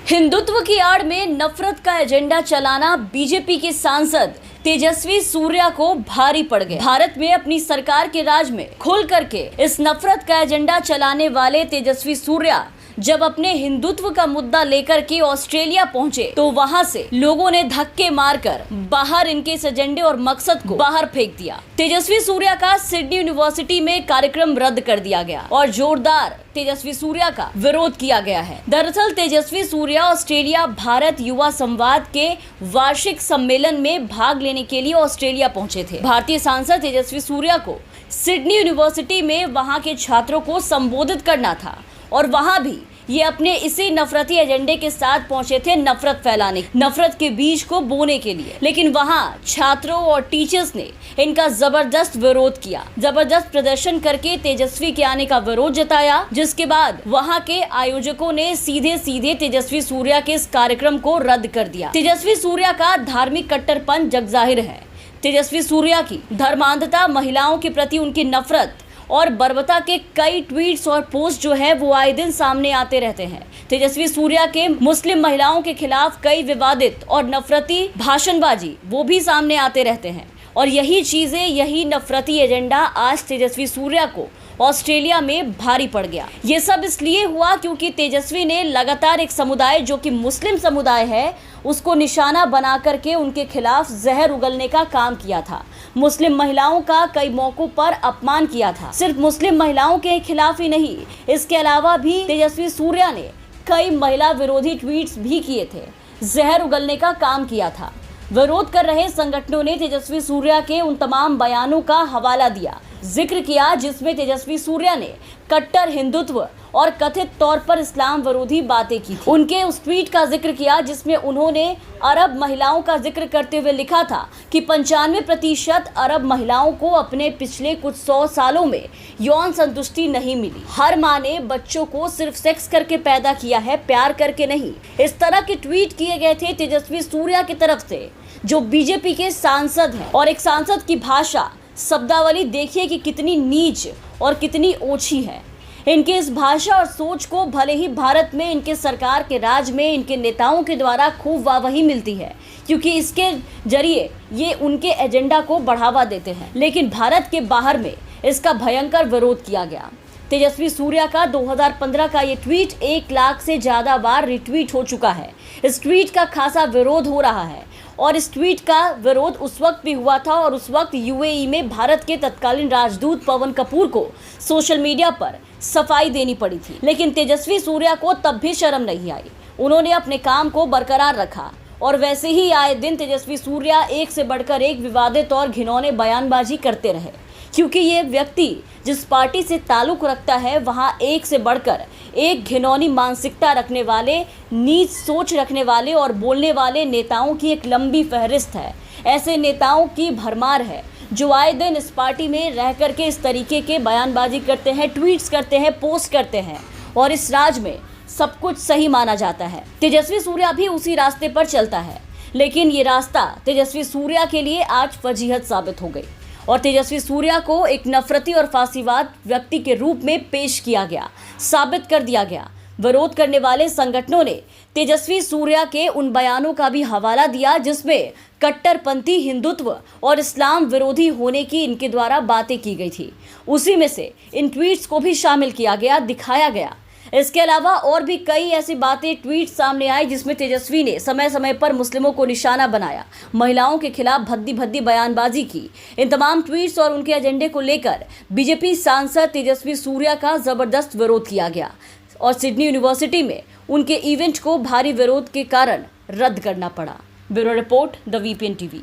हिंदुत्व की आड़ में नफरत का एजेंडा चलाना बीजेपी के सांसद तेजस्वी सूर्या को भारी पड़ गया। भारत में अपनी सरकार के राज में खुल करके इस नफरत का एजेंडा चलाने वाले तेजस्वी सूर्या जब अपने हिंदुत्व का मुद्दा लेकर के ऑस्ट्रेलिया पहुंचे तो वहां से लोगों ने धक्के मारकर बाहर इनके इस एजेंडे और मकसद को बाहर फेंक दिया। तेजस्वी सूर्या का सिडनी यूनिवर्सिटी में कार्यक्रम रद्द कर दिया गया और जोरदार तेजस्वी सूर्या का विरोध किया गया है। दरअसल तेजस्वी सूर्या ऑस्ट्रेलिया भारत युवा संवाद के वार्षिक सम्मेलन में भाग लेने के लिए ऑस्ट्रेलिया पहुंचे थे। भारतीय सांसद तेजस्वी सूर्या को सिडनी यूनिवर्सिटी में वहां के छात्रों को संबोधित करना था और वहां भी ये अपने इसी नफरती एजेंडे के साथ पहुंचे थे, नफरत फैलाने, नफरत के बीज को बोने के लिए। लेकिन वहां छात्रों और टीचर्स ने इनका जबरदस्त विरोध किया, जबरदस्त प्रदर्शन करके तेजस्वी के आने का विरोध जताया, जिसके बाद वहां के आयोजकों ने सीधे सीधे तेजस्वी सूर्या के इस कार्यक्रम को रद्द कर दिया। तेजस्वी सूर्या का धार्मिक कट्टरपन जगजाहिर है। तेजस्वी सूर्या की धर्मांधता, महिलाओं के प्रति उनकी नफरत और बर्बरता के कई ट्वीट्स और पोस्ट जो है वो आए दिन सामने आते रहते हैं। तेजस्वी सूर्या के मुस्लिम महिलाओं के खिलाफ कई विवादित और नफरती भाषणबाजी वो भी सामने आते रहते हैं और यही चीजें, यही नफरती एजेंडा आज तेजस्वी सूर्या को ऑस्ट्रेलिया में भारी पड़ गया। ये सब इसलिए हुआ क्योंकि तेजस्वी ने लगातार एक समुदाय जो कि मुस्लिम समुदाय है उसको निशाना बना करके उनके खिलाफ जहर उगलने का काम किया था। मुस्लिम महिलाओं का कई मौकों पर अपमान किया था। सिर्फ मुस्लिम महिलाओं के खिलाफ ही नहीं, इसके अलावा भी तेजस्वी सूर्या ने कई महिला विरोधी ट्वीट्स भी किए थे, जहर उगलने का काम किया था। विरोध कर रहे संगठनों ने तेजस्वी सूर्या के उन तमाम बयानों का हवाला दिया, जिक्र किया जिसमें तेजस्वी सूर्या ने कट्टर हिंदुत्व और कथित तौर पर इस्लाम विरोधी बातें की थी। उनके उस ट्वीट का जिक्र किया जिसमें उन्होंने अरब महिलाओं का जिक्र करते हुए लिखा था कि 95% अरब महिलाओं को अपने पिछले कुछ 100 सालों में यौन संतुष्टि नहीं मिली। हर माँ ने बच्चों को सिर्फ सेक्स करके पैदा किया है, प्यार करके नहीं। इस तरह के ट्वीट किए गए थे तेजस्वी सूर्या की तरफ से, जो बीजेपी के सांसद हैं। और एक सांसद की भाषा, शब्दावली देखिए कि कितनी नीच और कितनी ओछी है। इनके इस भाषा और सोच को भले ही भारत में इनके सरकार के राज में इनके नेताओं के द्वारा खूब वाहवाही मिलती है क्योंकि इसके जरिए ये उनके एजेंडा को बढ़ावा देते हैं, लेकिन भारत के बाहर में इसका भयंकर विरोध किया गया। तेजस्वी सूर्या का 2015 का ये ट्वीट 1 लाख से ज़्यादा बार रिट्वीट हो चुका है। इस ट्वीट का खासा विरोध हो रहा है और इस ट्वीट का विरोध उस वक्त भी हुआ था और उस वक्त यूएई में भारत के तत्कालीन राजदूत पवन कपूर को सोशल मीडिया पर सफाई देनी पड़ी थी। लेकिन तेजस्वी सूर्या को तब भी शर्म नहीं आई, उन्होंने अपने काम को बरकरार रखा और वैसे ही आए दिन तेजस्वी सूर्या एक से बढ़कर एक विवादित और घिनौने बयानबाजी करते रहे, क्योंकि ये व्यक्ति जिस पार्टी से ताल्लुक रखता है वहाँ एक से बढ़कर एक घिनौनी मानसिकता रखने वाले, नीच सोच रखने वाले और बोलने वाले नेताओं की एक लंबी फहरिस्त है। ऐसे नेताओं की भरमार है जो आए दिन इस पार्टी में रह करके इस तरीके के बयानबाजी करते हैं, ट्वीट्स करते हैं, पोस्ट करते हैं और इस राज में सब कुछ सही माना जाता है। तेजस्वी सूर्या भी उसी रास्ते पर चलता है, लेकिन ये रास्ता तेजस्वी सूर्या के लिए आज फजीहत साबित हो गई और तेजस्वी सूर्या को एक नफरती और फांसीवाद व्यक्ति के रूप में पेश किया गया, साबित कर दिया गया। विरोध करने वाले संगठनों ने तेजस्वी सूर्या के उन बयानों का भी हवाला दिया जिसमें कट्टरपंथी हिंदुत्व और इस्लाम विरोधी होने की इनके द्वारा बातें की गई थी। उसी में से इन ट्वीट्स को भी शामिल किया गया, दिखाया गया। इसके अलावा और भी कई ऐसी बातें, ट्वीट सामने आए जिसमें तेजस्वी ने समय समय पर मुस्लिमों को निशाना बनाया, महिलाओं के खिलाफ भद्दी भद्दी बयानबाजी की। इन तमाम ट्वीट्स और उनके एजेंडे को लेकर बीजेपी सांसद तेजस्वी सूर्या का जबरदस्त विरोध किया गया और सिडनी यूनिवर्सिटी में उनके इवेंट को भारी विरोध के कारण रद्द करना पड़ा। Bureau report, the VPN TV.